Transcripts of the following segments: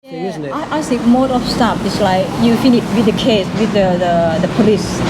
thing, isn't it? I think most of stuff is like you finish with the case with the police.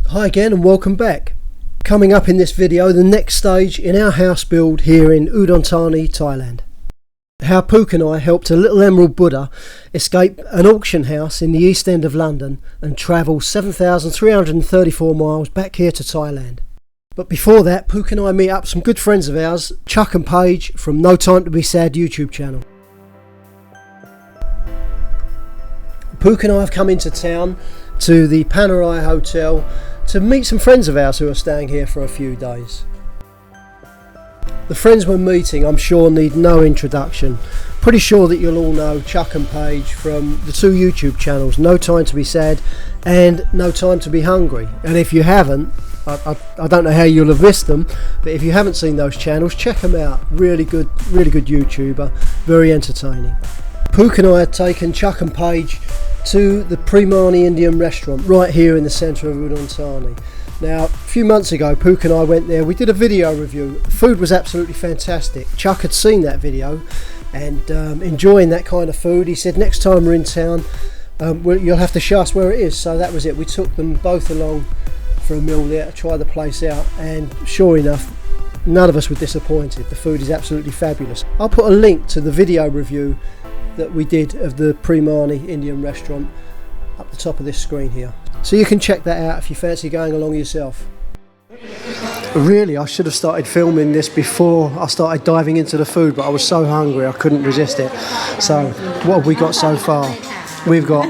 Hi again and welcome back. Coming up in this video, the next stage in our house build here in Udon Thani, Thailand. How Pook and I helped a little emerald Buddha escape an auction house in the east end of London and travel 7,334 miles back here to Thailand. But before that, Pook and I meet up some good friends of ours, Chuck and Paige from No Time to Be Sad YouTube channel. Pook and I have come into town to the Panerai Hotel to meet some friends of ours who are staying here for a few days. The friends we're meeting, I'm sure, need no introduction. Pretty sure that you'll all know Chuck and Paige from the two YouTube channels, No Time to Be Sad and No Time to Be Hungry. And if you haven't, I don't know how you'll have missed them, but if you haven't seen those channels, check them out. Really good YouTuber, very entertaining. Pook and I had taken Chuck and Paige to the Primani Indian restaurant right here in the centre of Udon Thani. Now, a few months ago, Pook and I went there. We did a video review. The food was absolutely fantastic. Chuck had seen that video and enjoying that kind of food. He said next time we're in town, you'll have to show us where it is. So that was it. We took them both along for a meal there to try the place out, and sure enough, none of us were disappointed. The food is absolutely fabulous. I'll put a link to the video review that we did of the Primani Indian restaurant up the top of this screen here, so you can check that out if you fancy going along yourself. Really, I should have started filming this before I started diving into the food, but I was so hungry I couldn't resist it. So what have we got so far? We've got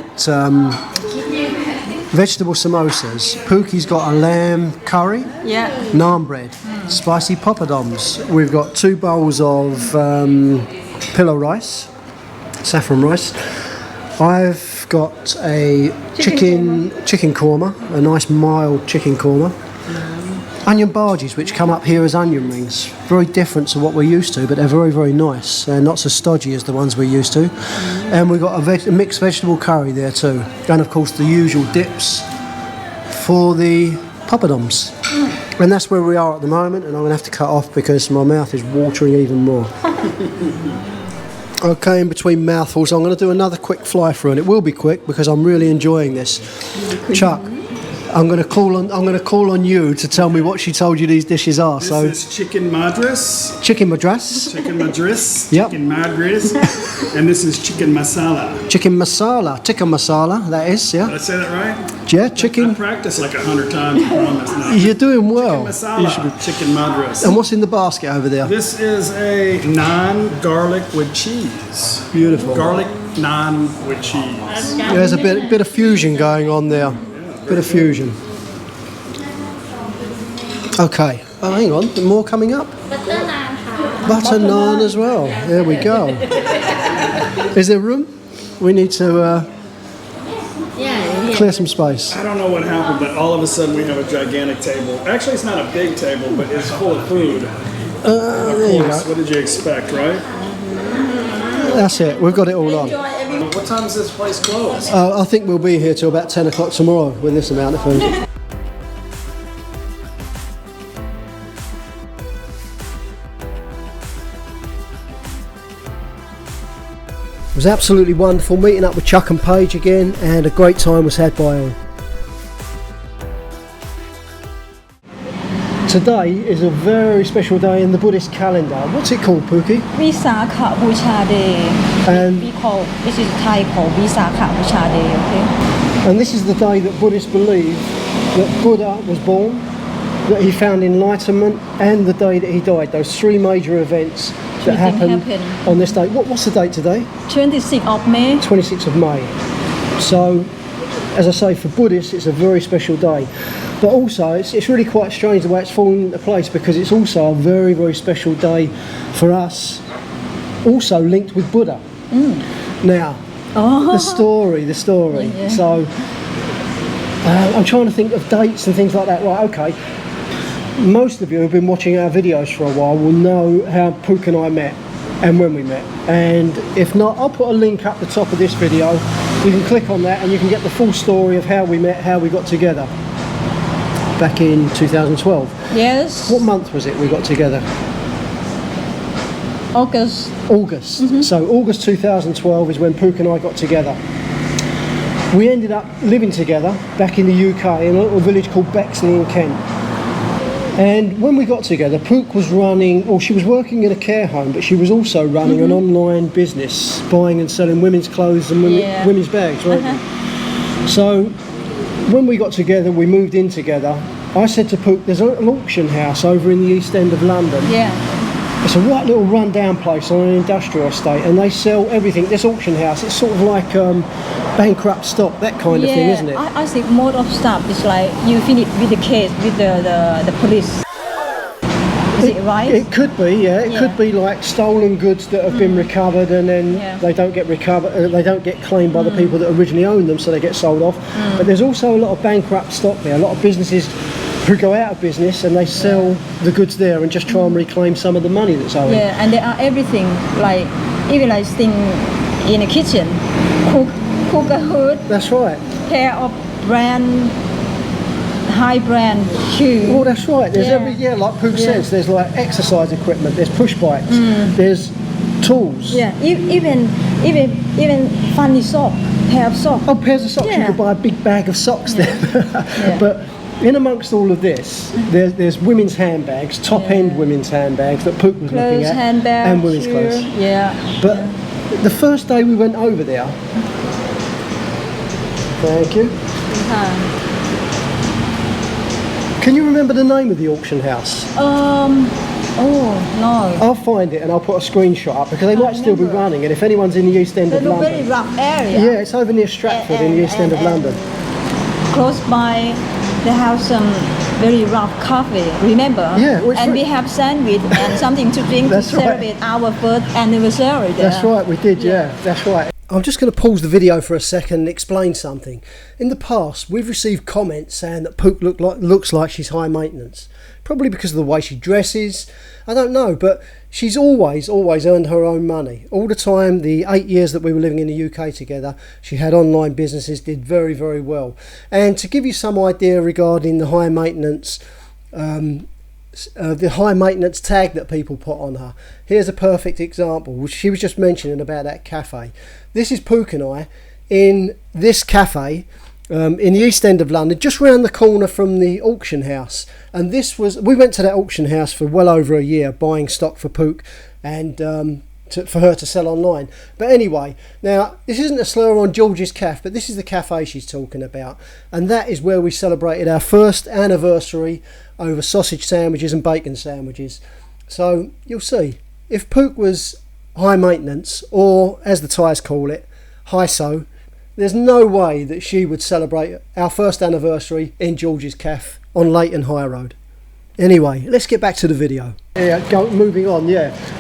vegetable samosas. Pookie's got a lamb curry, naan bread, spicy poppadoms. We've got 2 bowls of pillow rice, saffron rice. I've got a chicken korma, a nice mild chicken korma. Onion bhajis, which come up here as onion rings. Very different to what we're used to, but they're very, very nice. They're not so stodgy as the ones we're used to. And we've got a mixed vegetable curry there too. And of course the usual dips for the poppadoms. And that's where we are at the moment, and I'm going to have to cut off because my mouth is watering even more. Okay, in between mouthfuls, I'm going to do another quick fly through, and it will be quick because I'm really enjoying this. Chuck, I'm going to call on you to tell me what she told you these dishes are. This is chicken madras. Chicken madras. Chicken madras. Yep. Chicken madras. And this is chicken masala. Chicken masala. Tikka masala, that is, yeah. Did I say that right? Yeah, chicken. I practiced like 100 times, I promise now. You're doing well. Chicken masala. Chicken madras. And what's in the basket over there? This is a naan garlic with cheese. Beautiful. Garlic naan with cheese. There's a bit of fusion going on there. Bit of fusion. Okay. Oh, hang on. More coming up. Butter naan as well. There we go. Is there room? We need to clear some space. I don't know what happened, but all of a sudden we have a gigantic table. Actually, it's not a big table, but it's full of food. There you go. What did you expect, right? That's it. We've got it all on. What time does this place close? I think we'll be here till about 10 o'clock tomorrow with this amount of food. It was absolutely wonderful meeting up with Chuck and Paige again, and a great time was had by all. Today is a very special day in the Buddhist calendar. What's it called, Pookie? Visakha Bhucha Day. And this is Thai called Visakha Bhucha Day. Okay. And this is the day that Buddhists believe that Buddha was born, that he found enlightenment, and the day that he died. Those 3 major events that happened on this day. What's the date today? 26th of May. 26th of May. So, as I say, for Buddhists, it's a very special day. But also, it's really quite strange the way it's fallen into place, because it's also a very, very special day for us, also linked with Buddha. Now, Oh. The story. Yeah. So I'm trying to think of dates and things like that. Right, okay. Most of you who've been watching our videos for a while will know how Pook and I met and when we met. And if not, I'll put a link up the top of this video. You can click on that and you can get the full story of how we met, how we got together back in 2012. Yes. What month was it we got together? August. So August 2012 is when Pook and I got together. We ended up living together back in the UK in a little village called Bexley in Kent. And when we got together, Pook was running, or she was working in a care home, but she was also running an online business, buying and selling women's clothes and women's bags, right? So when we got together, we moved in together. I said to Pook, there's an auction house over in the East End of London. Yeah. It's a right little run-down place on an industrial estate, and they sell everything. This auction house, it's sort of like bankrupt stock, that kind of thing, isn't it? I think most of stuff is like you finish with the case with the police. Is it right? It could be, yeah. It could be like stolen goods that have been recovered, and then they don't get recovered. They don't get claimed by the people that originally owned them, so they get sold off. But there's also a lot of bankrupt stock there. A lot of businesses who go out of business and they sell the goods there and just try and reclaim some of the money that's owing. Yeah, and there are everything like even like thing in the kitchen, cook a hood. That's right. Pair of brand, high brand shoes. Oh, that's right. There's like Pook says, there's like exercise equipment. There's push bikes. There's tools. Yeah, even funny sock, pair of socks. Oh, pairs of socks. You could buy a big bag of socks there. But in amongst all of this, there's women's handbags, top-end women's handbags that Pook was looking at, handbags, and women's clothes. Yeah. But the first day we went over there, thank you. Can you remember the name of the auction house? Oh no. I'll find it and I'll put a screenshot up because they might still be running. And if anyone's in the East End of London, very rough area. Yeah, it's over near Stratford in the East End of London. Close by, they have some very rough coffee. Remember? Yeah. And we have sandwich and something to drink to celebrate our first anniversary there. That's right, we did. Yeah, that's right. I'm just going to pause the video for a second and explain something. In the past, we've received comments saying that Pook looks like she's high maintenance. Probably because of the way she dresses. I don't know, but she's always earned her own money. All the time, the 8 years that we were living in the UK together, she had online businesses, did very, very well. And to give you some idea regarding the high maintenance tag that people put on her. Here's a perfect example, which she was just mentioning about that cafe. This is Pook and I in this cafe in the East End of London, just round the corner from the auction house. And we went to that auction house for well over a year, buying stock for Pook and for her to sell online. But anyway, now this isn't a slur on George's Cafe, but this is the cafe she's talking about, and that is where we celebrated our first anniversary over sausage sandwiches and bacon sandwiches. So you'll see, if Pook was high maintenance, or as the Thais call it, high-so, there's no way that she would celebrate our first anniversary in George's Cafe on Leighton High Road. Anyway, let's get back to the video. Moving on,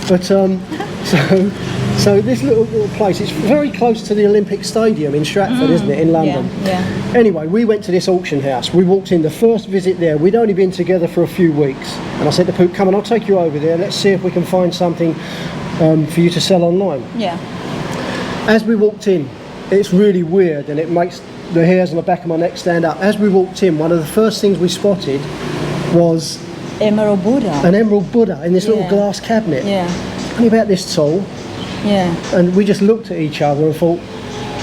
But so this little place, it's very close to the Olympic Stadium in Stratford, isn't it, in London? Yeah. Anyway, we went to this auction house. We walked in, the first visit there. We'd only been together for a few weeks. And I said to Pook, come on, I'll take you over there. Let's see if we can find something for you to sell online. Yeah. As we walked in, it's really weird and it makes the hairs on the back of my neck stand up. As we walked in, one of the first things we spotted was Emerald Buddha. An emerald Buddha in this little glass cabinet. Yeah. Only about this tall. Yeah. And we just looked at each other and thought,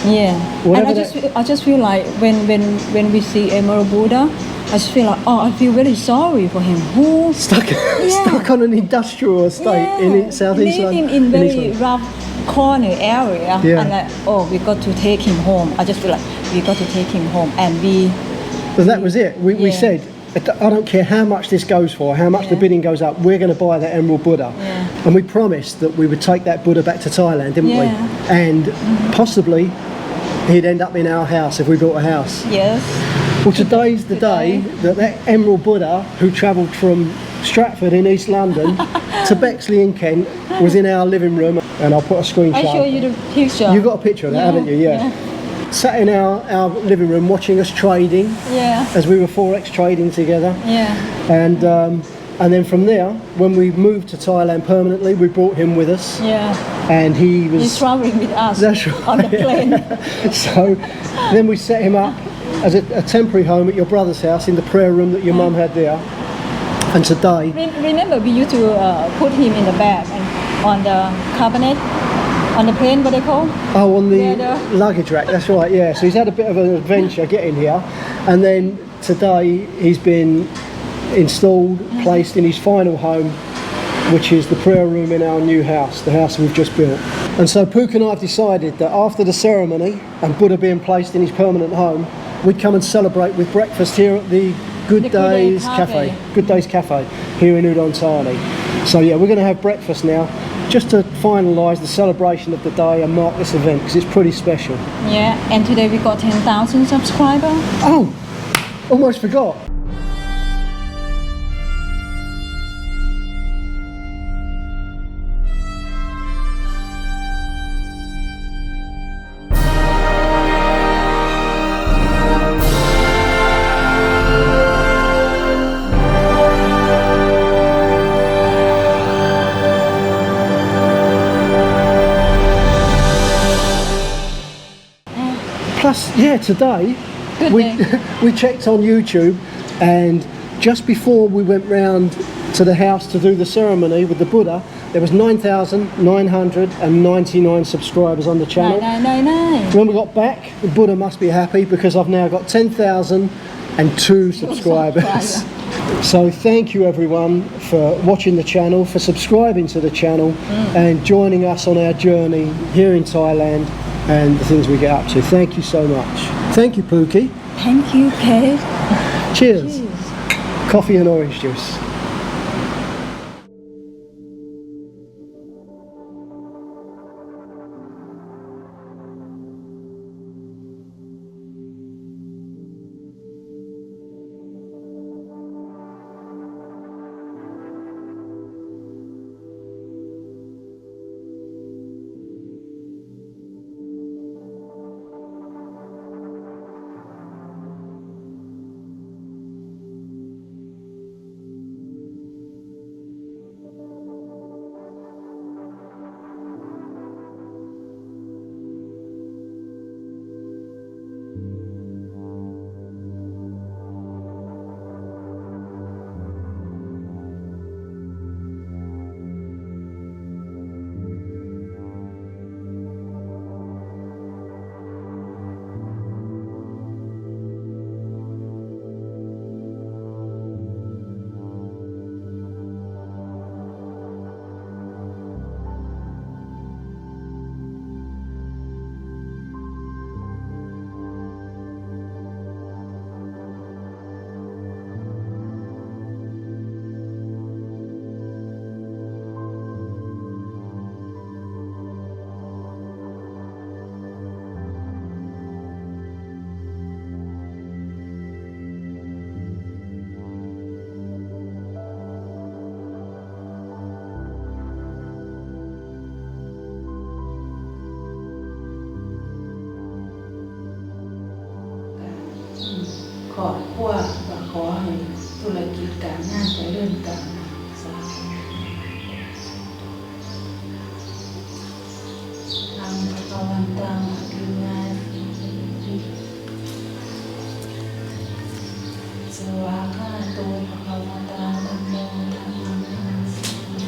yeah. And I just feel like when we see Emerald Buddha, I just feel like, I feel very sorry for him. Who stuck on an industrial estate in southeast London. Living in very rough corner area. Yeah. And we got to take him home. I just feel like we got to take him home, and But that was it. We said, I don't care how much this goes for, how much the bidding goes up, we're going to buy that emerald Buddha. Yeah. And we promised that we would take that Buddha back to Thailand, didn't we? And possibly he'd end up in our house if we built a house. Yes. Well, today's the day that Emerald Buddha, who travelled from Stratford in East London to Bexley in Kent was in our living room, and I'll put a screenshot. I show you the picture. You got a picture of that, haven't you? Yeah. Sat in our living room watching us trading. Yeah. As we were Forex trading together. Yeah. And then from there, when we moved to Thailand permanently, we brought him with us. Yeah. And he's traveling with us. That's right. On the plane. So then we set him up as a temporary home at your brother's house in the prayer room that your mum had there. And today... Remember, we used to put him in the bag and on the cabinet, on the plane, what they call? Oh, on the luggage rack, that's right, yeah. So he's had a bit of an adventure getting here. And then today he's been installed, placed in his final home, which is the prayer room in our new house, the house we've just built. And so Pook and I have decided that after the ceremony and Buddha being placed in his permanent home, we'd come and celebrate with breakfast here at the Good Days Cafe. Good Days Cafe here in Udon Thani. So yeah, we're going to have breakfast now just to finalise the celebration of the day and mark this event because it's pretty special. Yeah, and today we got 10,000 subscribers. Oh, almost forgot. Plus, yeah, today we checked on YouTube, and just before we went round to the house to do the ceremony with the Buddha, there was 9,999 subscribers on the channel. 999. When we got back, the Buddha must be happy because I've now got 10,002 subscribers. So thank you everyone for watching the channel, for subscribing to the channel and joining us on our journey here in Thailand and the things we get up to. Thank you so much. Thank you, Pookie. Thank you, Kate. Cheers. Coffee and orange juice.ขอบพวกว่าขอให้ธุรกิจการงานเจริญก้าวหน้าสาธุทำพระวันตังอภิวาทิสวากาโตภควตาธัมโมธัมมังนัมสสามิ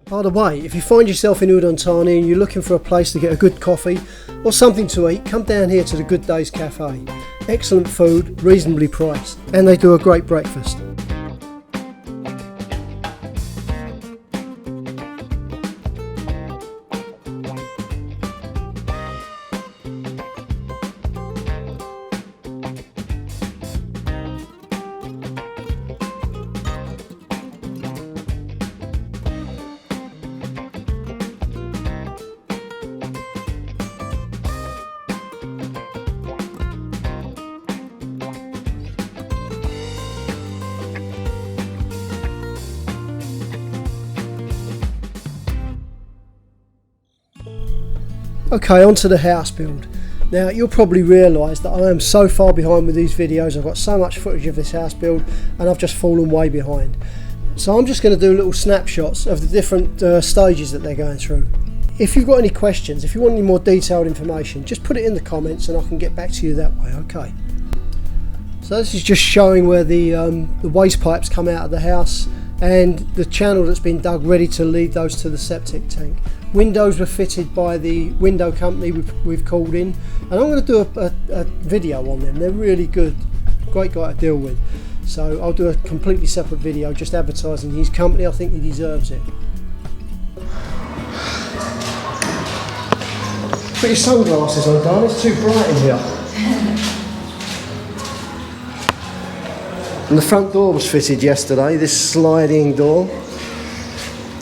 By the way, if you find yourself in Udon Thani and you're looking for a place to get a good coffee or something to eat, come down here to the Good Days Cafe. Excellent food, reasonably priced, and they do a great breakfast. Okay, on to the house build. Now you'll probably realise that I am so far behind with these videos. I've got so much footage of this house build and I've just fallen way behind. So I'm just going to do little snapshots of the different stages that they're going through. If you've got any questions, if you want any more detailed information, just put it in the comments and I can get back to you that way, okay? So this is just showing where the waste pipes come out of the house and the channel that's been dug ready to lead those to the septic tank. Windows were fitted by the window company we've called in, and I'm going to do a video on them. They're really good, great guy to deal with. So I'll do a completely separate video just advertising his company. I think he deserves it. Put your sunglasses on, darling, it's too bright in here. And the front door was fitted yesterday, this sliding door.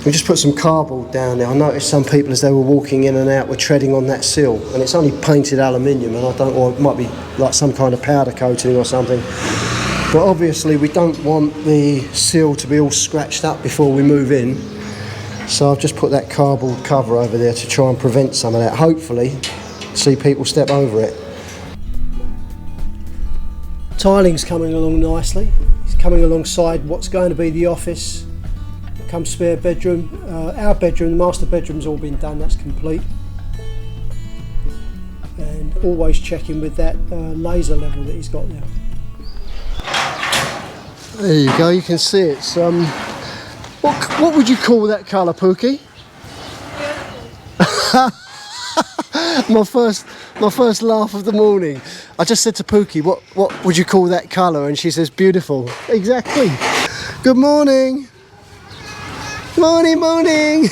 We just put some cardboard down there. I noticed some people as they were walking in and out were treading on that sill, and it's only painted aluminium, and or it might be like some kind of powder coating or something. But obviously we don't want the sill to be all scratched up before we move in. So I've just put that cardboard cover over there to try and prevent some of that. Hopefully see people step over it. Tiling's coming along nicely. It's coming alongside what's going to be the office, come spare bedroom. Our bedroom, the master bedroom's all been done, that's complete. And always checking with that laser level that he's got there. There you go, you can see it's what would you call that colour, Pookie? My first laugh of the morning. I just said to Pookie, what would you call that colour? And she says, beautiful. Exactly. Good morning. Morning, morning.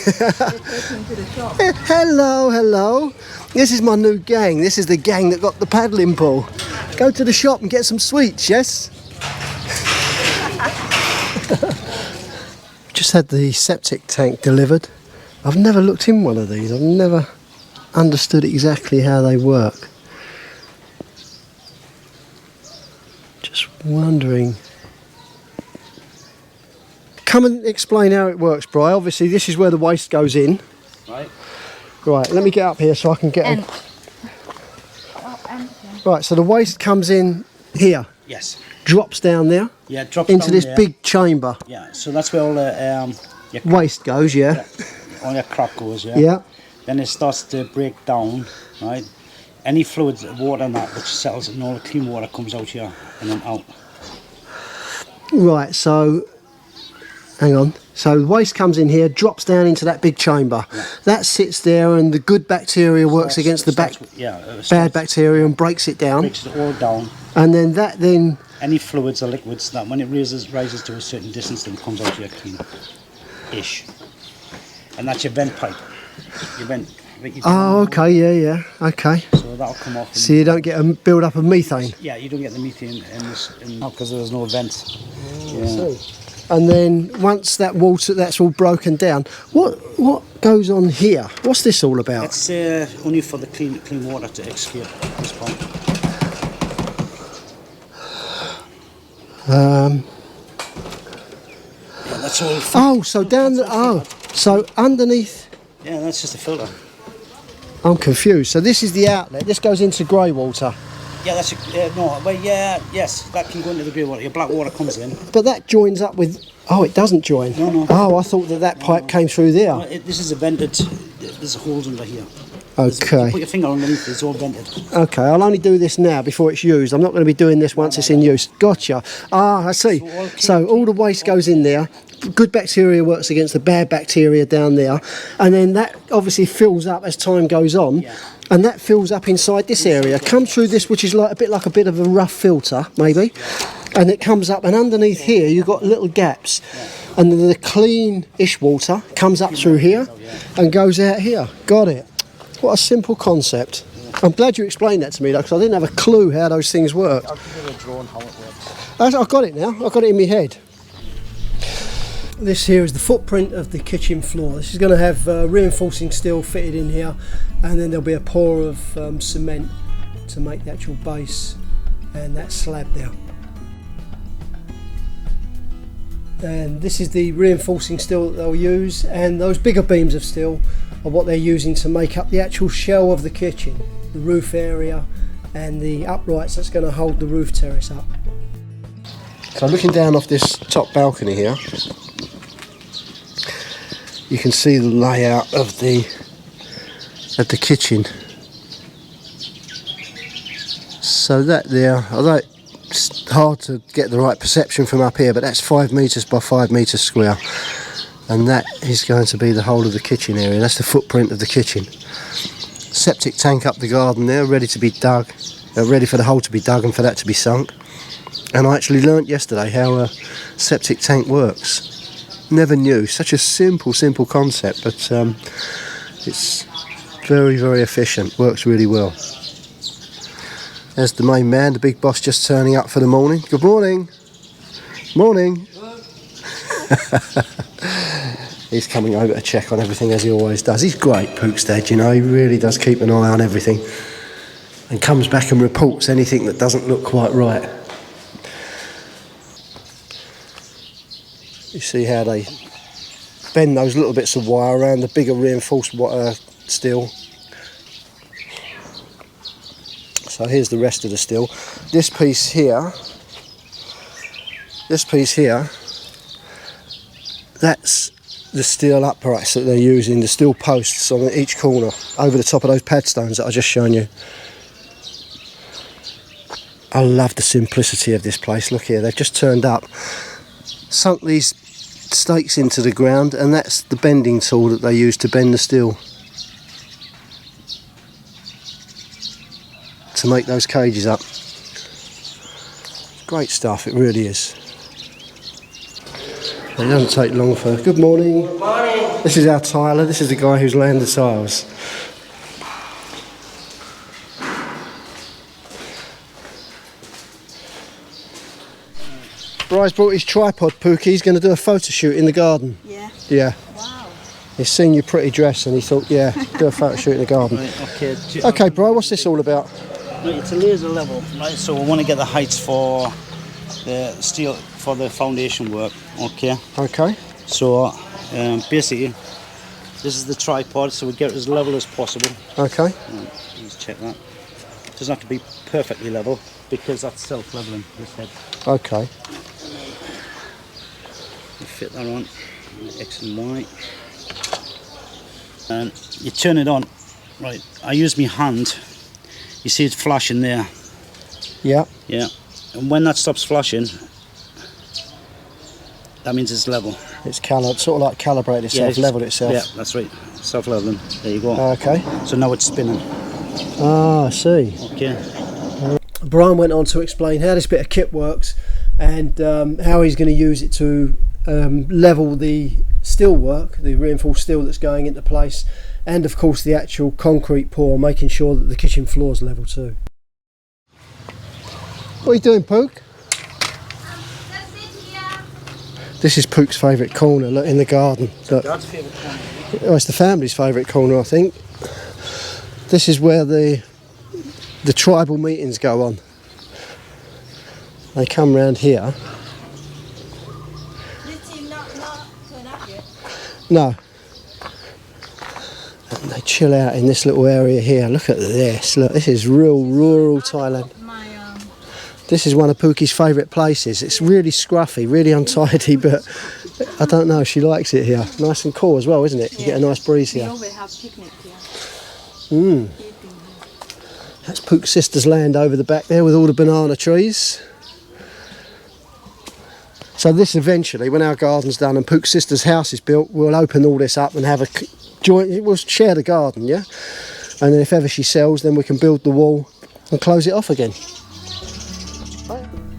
Hello, hello. This is my new gang. This is the gang that got the paddling pool. Go to the shop and get some sweets, yes? Just had the septic tank delivered. I've never looked in one of these. I've never understood exactly how they work. Just wondering. Come and explain how it works, Bri. Obviously this is where the waste goes in. Right. Right, let me get up here so I can get Right, so the waste comes in here. Yes. Drops down there. Yeah, drops into down this there. big chamber. Yeah, so that's where all the waste goes, yeah. all your crap goes, yeah. Yeah. Then it starts to break down, right? Any fluids, water and that, which settles and all the clean water comes out here and then out. Right, so hang on. So the waste comes in here, drops down into that big chamber. Yeah. That sits there and the good bacteria works against the bad bacteria and breaks it down. Breaks it all down. And then any fluids or liquids that when it rises to a certain distance then comes out here clean-ish. And that's your vent pipe. Your vent. Oh, okay, yeah, okay. So that'll come off. So you don't get a build up of methane? Yeah, you don't get the methane because there's no vent. Oh, yeah. I see. And then once that water, that's all broken down, what goes on here? What's this all about? It's only for the clean water to escape this pump. Yeah, that's all. Oh, so down the so underneath. Yeah, that's just a filter. I'm confused. So this is the outlet. This goes into grey water. Yeah, that's yes, that can go into the grey water. Your black water comes in. But that joins up with. Oh, it doesn't join. No. Oh, I thought that pipe came through there. No, this is a vented. There's holes under here. Okay. Put your finger underneath. It's all vented. Okay, I'll only do this now before it's used. I'm not going to be doing this once it's in use. Gotcha. Ah, I see. So all the waste goes in there, good bacteria works against the bad bacteria down there, and then that obviously fills up as time goes on, and that fills up inside this area, comes through this, which is like a bit of a rough filter maybe, and it comes up, and underneath here you've got little gaps, and then the clean-ish water comes up through here and goes out here. Got it. What a simple concept. I'm glad you explained that to me though, because I didn't have a clue how those things work. I'll give you a drawing how it works. I've got it now. I've got it in my head. This here is the footprint of the kitchen floor. This is going to have reinforcing steel fitted in here, and then there'll be a pour of cement to make the actual base and that slab there. And this is the reinforcing steel that they'll use, and those bigger beams of steel are what they're using to make up the actual shell of the kitchen, the roof area and the uprights that's going to hold the roof terrace up. So looking down off this top balcony here, you can see the layout of the kitchen. So that there, although it's hard to get the right perception from up here, but that's 5 metres by 5 metres square, and that is going to be the whole of the kitchen area. That's the footprint of the kitchen. Septic tank up the garden there, ready to be dug, ready for the hole to be dug and for that to be sunk. And I actually learnt yesterday how a septic tank works. Never knew. Such a simple concept, but it's very, very efficient. Works really well. There's the main man, the big boss, just turning up for the morning. Good morning. Morning. He's coming over to check on everything as he always does. He's great, Pook's dad, you know. He really does keep an eye on everything and comes back and reports anything that doesn't look quite right. You see how they bend those little bits of wire around the bigger reinforced steel. So here's the rest of the steel. This piece here, that's the steel uprights that they're using, the steel posts on each corner over the top of those padstones that I just shown you. I love the simplicity of this place. Look here, they've just turned up, sunk these stakes into the ground, and that's the bending tool that they use to bend the steel to make those cages up. Great stuff, it really is. It doesn't take long for... Good morning. Good morning. This is our tiler. This is the guy who's laying the tiles. Bry's brought his tripod, Pookie. He's going to do a photo shoot in the garden. Yeah. Yeah. Wow. He's seen your pretty dress and he thought, yeah, do a photo shoot in the garden. Right, Okay, Bry, what's this all about? Right, it's a laser level, right? So we want to get the heights for the steel for the foundation work. Okay. Okay. So basically, this is the tripod, so we get it as level as possible. Okay. Let's check that. It doesn't have to be perfectly level because that's self-leveling. This head. Okay. You fit that on, X and Y, and you turn it on. Right, I use my hand. You see it flashing there. Yeah. Yeah. And when that stops flashing, that means it's level. It's sort of like calibrated itself, leveled itself. Yeah, that's right. Self-leveling. There you go. Okay. So now it's spinning. Ah, I see. Okay. Brian went on to explain how this bit of kit works and how he's going to use it to level the steel work, the reinforced steel that's going into place, and of course the actual concrete pour, making sure that the kitchen floor is level too. What are you doing, Pook? This is Pook's favourite corner, look, in the garden. Look. Dad's favourite corner. Oh, it's the family's favourite corner, I think. This is where the tribal meetings go on. They come round here. No. And they chill out in this little area here. Look at this. Look, this is real rural Thailand. This is one of Pookie's favourite places. It's really scruffy, really untidy, but I don't know, she likes it here. Nice and cool as well, isn't it? You get a nice breeze here. We always have picnic here. That's Pook's sister's land over the back there with all the banana trees. So this eventually, when our garden's done and Pook's sister's house is built, we'll open all this up and have a joint, we'll share the garden, yeah? And then if ever she sells, then we can build the wall and close it off again.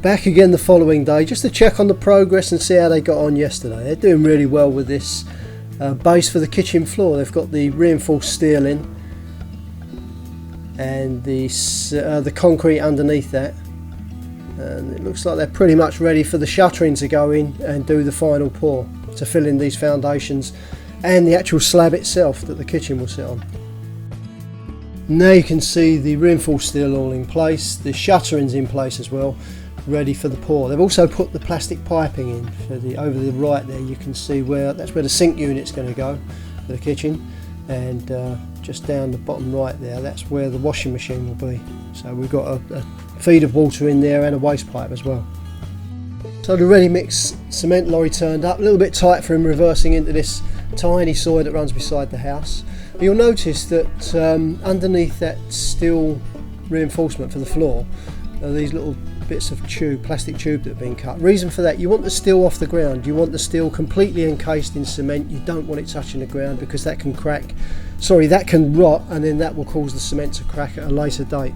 Back again the following day just to check on the progress and see how they got on yesterday. They're doing really well with this base for the kitchen floor. They've got the reinforced steel in and the concrete underneath that, and it looks like they're pretty much ready for the shuttering to go in and do the final pour to fill in these foundations and the actual slab itself that the kitchen will sit on. Now you can see the reinforced steel all in place, the shuttering's in place as well, ready for the pour. They've also put the plastic piping in for the over the right there. You can see that's where the sink unit's going to go for the kitchen, and just down the bottom right there, that's where the washing machine will be. So we've got a feed of water in there and a waste pipe as well. So the ready mix cement lorry turned up, a little bit tight for him reversing into this tiny soil that runs beside the house. You'll notice that underneath that steel reinforcement for the floor are these little bits of plastic tube that have been cut. Reason for that, you want the steel off the ground, you want the steel completely encased in cement, you don't want it touching the ground because that can that can rot, and then that will cause the cement to crack at a later date.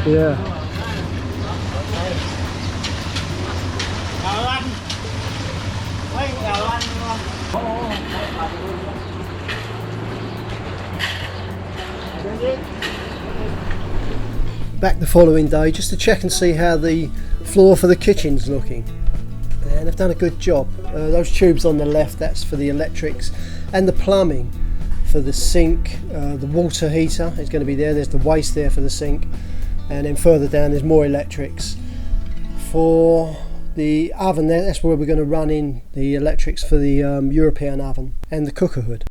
Yeah. Back the following day just to check and see how the floor for the kitchen's looking, and they've done a good job. Those tubes on the left, that's for the electrics, and the plumbing for the sink. The water heater is going to be there. There's the waste there for the sink, and then further down there's more electrics for the oven there. That's where we're going to run in the electrics for the European oven and the cooker hood.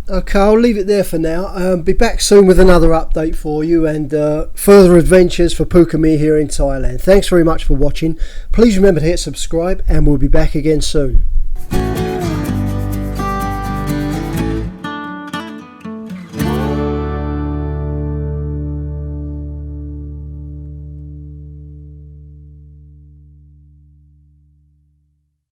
Okay, I'll leave it there for now. Be back soon with another update for you and further adventures for Pook and me here in Thailand. Thanks very much for watching. Please remember to hit subscribe, and we'll be back again soon.